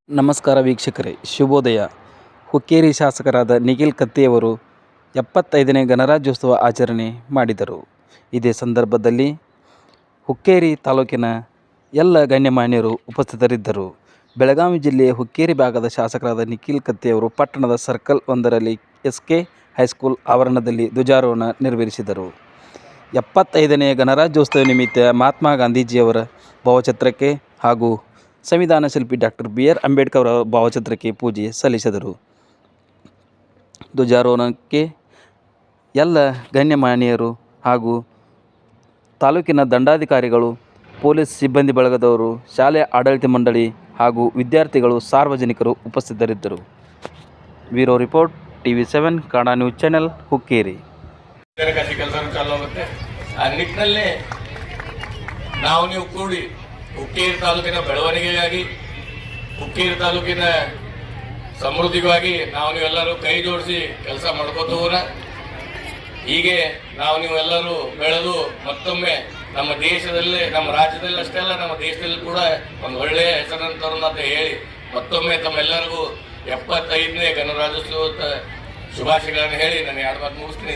ನಮಸ್ಕಾರ ವೀಕ್ಷಕರೇ, ಶುಭೋದಯ. ಹುಕ್ಕೇರಿ ಶಾಸಕರಾದ ನಿಖಿಲ್ ಕತ್ತಿಯವರು 75ನೇ ಗಣರಾಜ್ಯೋತ್ಸವ ಆಚರಣೆ ಮಾಡಿದರು. ಇದೇ ಸಂದರ್ಭದಲ್ಲಿ ಹುಕ್ಕೇರಿ ತಾಲೂಕಿನ ಎಲ್ಲ ಗಣ್ಯಮಾನ್ಯರು ಉಪಸ್ಥಿತರಿದ್ದರು. ಬೆಳಗಾವಿ ಜಿಲ್ಲೆಯ ಹುಕ್ಕೇರಿ ಭಾಗದ ಶಾಸಕರಾದ ನಿಖಿಲ್ ಕತ್ತಿಯವರು ಪಟ್ಟಣದ ಸರ್ಕಲ್ ಒಂದರಲ್ಲಿ SK ಹೈಸ್ಕೂಲ್ ಆವರಣದಲ್ಲಿ ಧ್ವಜಾರೋಹಣ ನೆರವೇರಿಸಿದರು. 75ನೇ ಗಣರಾಜ್ಯೋತ್ಸವ ನಿಮಿತ್ತ ಮಹಾತ್ಮ ಗಾಂಧೀಜಿಯವರ ಭಾವಚಿತ್ರಕ್ಕೆ ಹಾಗೂ ಸಂವಿಧಾನ ಶಿಲ್ಪಿ ಡಾಕ್ಟರ್ BR ಅಂಬೇಡ್ಕರ್ ಅವರ ಭಾವಚಿತ್ರಕ್ಕೆ ಪೂಜೆ ಸಲ್ಲಿಸಿದರು. ಧ್ವಜಾರೋಹಣಕ್ಕೆ ಎಲ್ಲ ಗಣ್ಯಮಾನ್ಯರು ಹಾಗೂ ತಾಲೂಕಿನ ದಂಡಾಧಿಕಾರಿಗಳು, ಪೊಲೀಸ್ ಸಿಬ್ಬಂದಿ ಬಳಗದವರು, ಶಾಲೆಯ ಆಡಳಿತ ಮಂಡಳಿ ಹಾಗೂ ವಿದ್ಯಾರ್ಥಿಗಳು, ಸಾರ್ವಜನಿಕರು ಉಪಸ್ಥಿತರಿದ್ದರು. Bureau report, TV7 Kannada news channel, Hukkeri. ಆ ನಿಟ್ಟಿನಲ್ಲಿ ನಾವು ನೀವು ಕೂಡಿ ಹುಕ್ಕೇರಿ ತಾಲೂಕಿನ ಬೆಳವಣಿಗೆಗಾಗಿ, ಹುಕ್ಕೇರಿ ತಾಲೂಕಿನ ಸಮೃದ್ಧಿಗಾಗಿ ನಾವು ನೀವೆಲ್ಲರೂ ಕೈ ಜೋಡಿಸಿ ಕೆಲಸ ಮಾಡ್ಕೋತ ಹೋಗೋಣ. ಹೀಗೆ ನಾವು ನೀವೆಲ್ಲರೂ ಬೆಳೆದು ಮತ್ತೊಮ್ಮೆ ನಮ್ಮ ದೇಶದಲ್ಲೇ, ನಮ್ಮ ರಾಜ್ಯದಲ್ಲಿ ಅಷ್ಟೇ ಅಲ್ಲ, ನಮ್ಮ ದೇಶದಲ್ಲಿ ಕೂಡ ಒಂದು ಒಳ್ಳೆಯ ಹೆಸರನ್ನು ತರೋಣ ಅಂತ ಹೇಳಿ ಮತ್ತೊಮ್ಮೆ ತಮ್ಮೆಲ್ಲರಿಗೂ 75ನೇ ಗಣರಾಜ್ಯೋತ್ಸವದ ಶುಭಾಶಯಗಳನ್ನು ಹೇಳಿ ನಾನು 2 ಮಾತು ಮುಗಿಸ್ತೀನಿ.